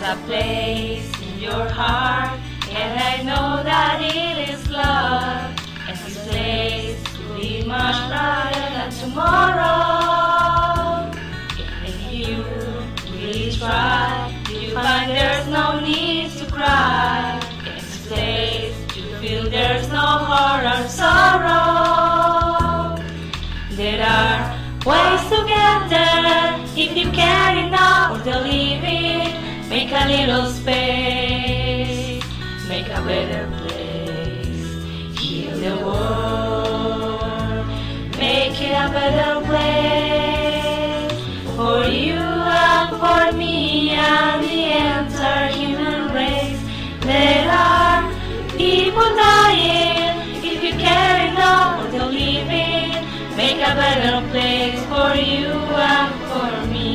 a place in your heart, and I know that it is love. And this place will be much brighter than tomorrow. And if you really try, you'll find there's no need to cry. In this place, you feel there's no horror or sorrow. There are ways to get there if you care enough to live it. Make a little space, make a better place. Heal the world, make it a better place for you and for me and the entire human race. There are people dying if you care enough to live it. Make a better place for you and for me.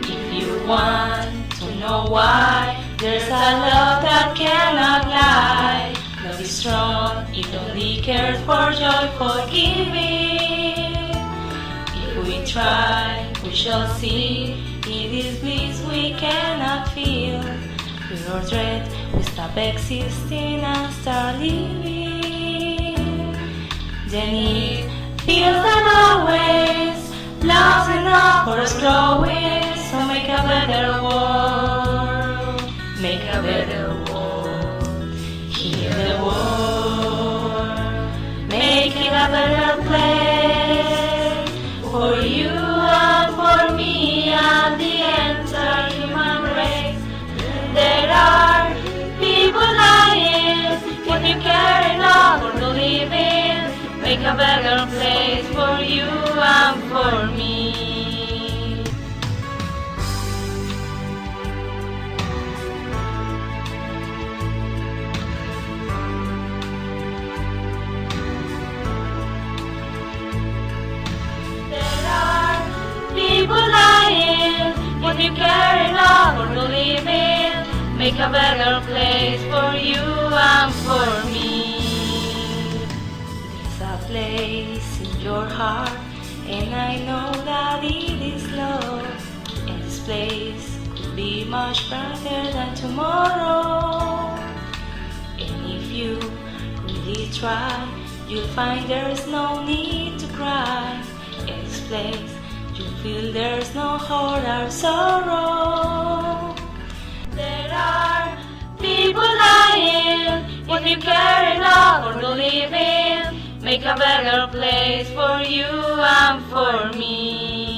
If you want to know why, there's a love that cannot lie. Love is strong, it only cares for joyful giving. If we try, we shall see. It is bliss we cannot feel. Fear or dread, we stop existing and start living. Then it feels that always love's enough for us growing. So make a better world, make a better world. Heal the world, make it a better place for you and for me and the entire human race. There are people dying if you care enough to live in. Make a better place for you and for me. There are people dying if you care enough to live in. Make a better place for you and for me. There's a place in your heart, and I know that it is love. And this place could be much brighter than tomorrow. And if you really try, you'll find there's no need to cry. In this place, you feel there's no horror or sorrow. There are people dying if you care enough to live in. Make a better place for you and for me.